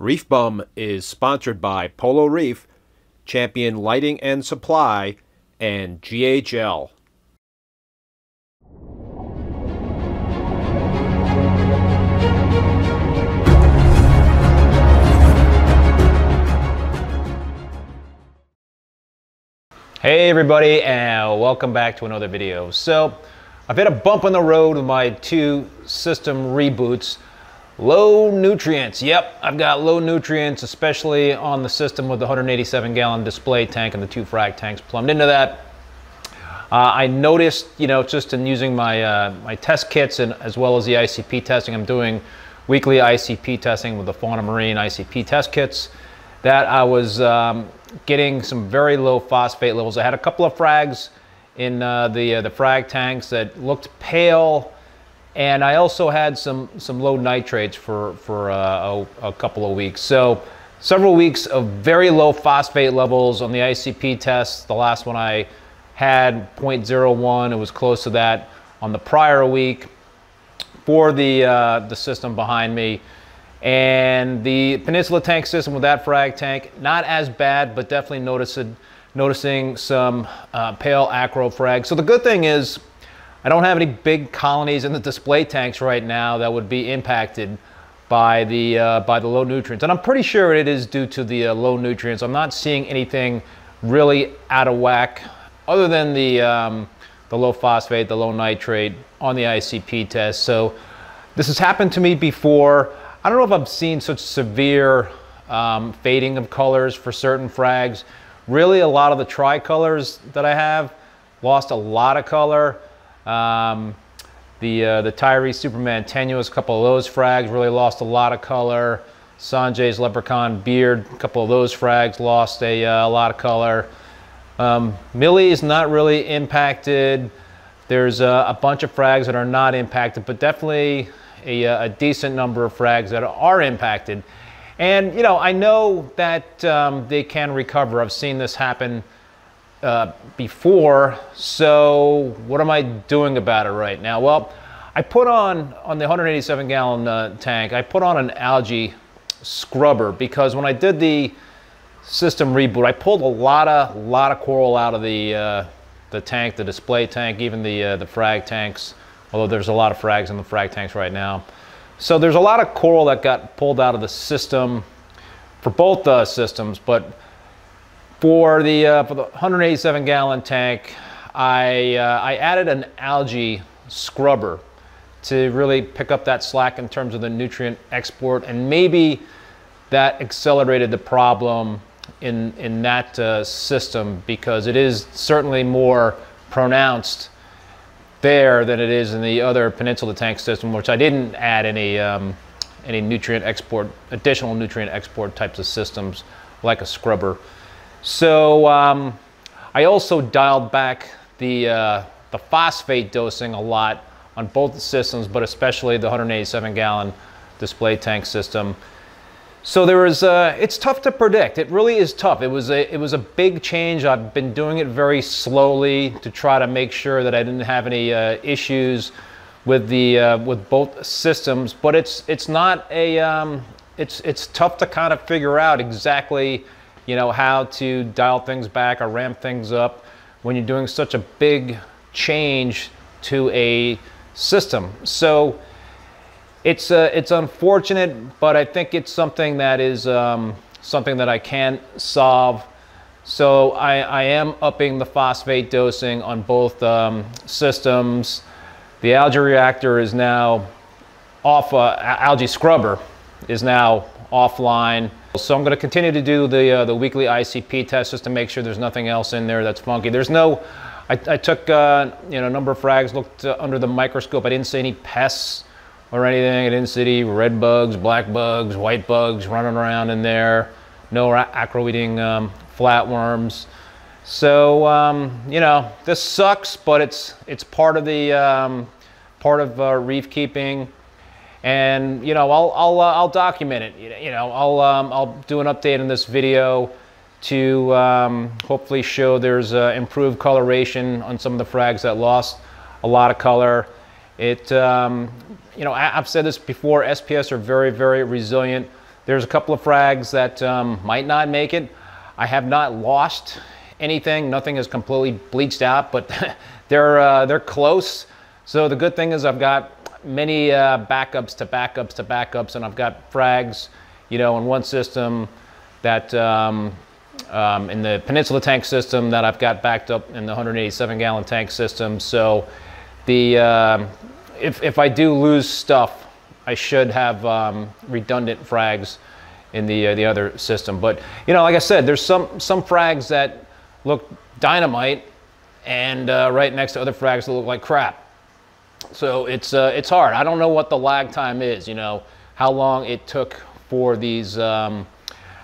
ReefBum is sponsored by Polo Reef, Champion Lighting and Supply, and GHL. Hey everybody, and welcome back to another video. So I've had a bump on the road with my two system reboots. Low nutrients. Yep, I've got low nutrients, especially on the system with the 187-gallon display tank and the two frag tanks plumbed into that. I noticed, just in using my my test kits and as well as the ICP testing, I'm doing weekly ICP testing with the Fauna Marine ICP test kits, that I was getting some very low phosphate levels. I had a couple of frags in the frag tanks that looked pale, and I also had some low nitrates for a couple of weeks. So several weeks of very low phosphate levels on the ICP test. The last one I had 0.01. It was close to that on the prior week for the system behind me. And the Peninsula tank system with that frag tank, not as bad, but definitely noticing some pale acro frags. So the good thing is I don't have any big colonies in the display tanks right now that would be impacted by the low nutrients. And I'm pretty sure it is due to the low nutrients. I'm not seeing anything really out of whack other than the low phosphate, the low nitrate on the ICP test. So this has happened to me before. I don't know if I've seen such severe fading of colors for certain frags. Really, a lot of the tricolors that I have lost a lot of color. The Tyree Superman Tenuous, a couple of those frags really lost a lot of color. Sanjay's Leprechaun Beard, a couple of those frags lost a lot of color. Millie is not really impacted. There's a bunch of frags that are not impacted, but definitely a decent number of frags that are impacted. And I know that they can recover. I've seen this happen before. So what am I doing about it right now? Well, I put on the 187-gallon tank, I put on an algae scrubber, because when I did the system reboot, I pulled a lot of coral out of the tank, the display tank, even the frag tanks, although there's a lot of frags in the frag tanks right now. So there's a lot of coral that got pulled out of the system for both systems, but for the 187-gallon tank, I added an algae scrubber to really pick up that slack in terms of the nutrient export, and maybe that accelerated the problem in that system, because it is certainly more pronounced there than it is in the other Peninsula tank system, which I didn't add any nutrient export, additional nutrient export types of systems like a scrubber. So I also dialed back the phosphate dosing a lot on both the systems, but especially the 187-gallon display tank system. So there was it's tough to predict. It really is tough. It was a big change. I've been doing it very slowly to try to make sure that I didn't have any issues with with both systems. But it's not a it's tough to kind of figure out exactly how to dial things back or ramp things up when you're doing such a big change to a system. So it's unfortunate, but I think it's something that is something that I can solve. So I am upping the phosphate dosing on both systems. The algae reactor is now off. Algae scrubber is now offline. So I'm going to continue to do the weekly ICP test just to make sure there's nothing else in there that's funky. There's no. I took a number of frags, looked under the microscope. I didn't see any pests or anything. I didn't see any red bugs, black bugs, white bugs running around in there. No acro-eating flatworms. So this sucks, but it's part of the reef keeping, and I'll document it. I'll do an update in this video to hopefully show there's improved coloration on some of the frags that lost a lot of color. I've said this before, SPS are very, very resilient. There's a couple of frags that might not make it. I have not lost anything. Nothing is completely bleached out, but they're close. So the good thing is I've got many backups to backups to backups, and I've got frags, you know, in one system that in the Peninsula tank system that I've got backed up in the 187-gallon tank system. So the if I do lose stuff, I should have redundant frags in the other system. But you know, like I said, there's some frags that look dynamite, and right next to other frags that look like crap. So it's hard. I don't know what the lag time is. You know, how long it took for these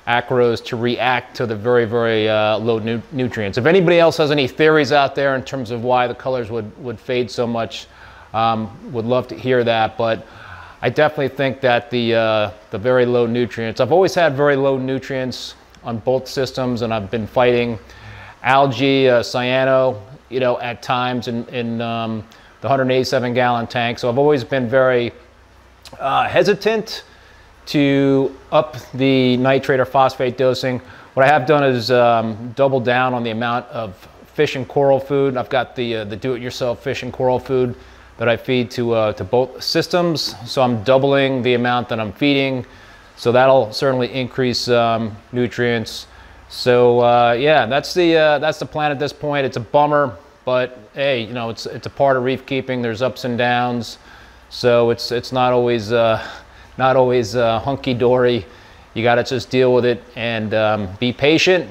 acros to react to the very, very low nutrients. If anybody else has any theories out there in terms of why the colors would fade so much, would love to hear that. But I definitely think that the very low nutrients, I've always had very low nutrients on both systems, and I've been fighting algae, cyano, you know, at times in the 187-gallon tank. So I've always been very hesitant to up the nitrate or phosphate dosing. What I have done is double down on the amount of fish and coral food. I've got the do-it-yourself fish and coral food that I feed to both systems. So I'm doubling the amount that I'm feeding. So that'll certainly increase nutrients. So yeah, that's the plan at this point. It's a bummer, but hey, you know, it's a part of reef keeping. There's ups and downs. So it's not always hunky-dory. You got to just deal with it and be patient.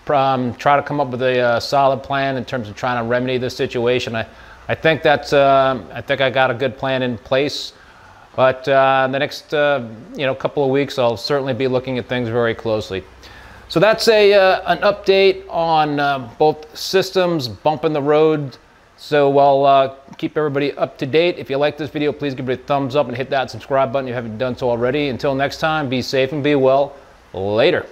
Try to come up with a solid plan in terms of trying to remedy this situation. I think I got a good plan in place. But the next you know, couple of weeks, I'll certainly be looking at things very closely. So that's an update on both systems, bumping the road. So I'll keep everybody up to date. If you like this video, please give it a thumbs up and hit that subscribe button if you haven't done so already. Until next time, be safe and be well. Later.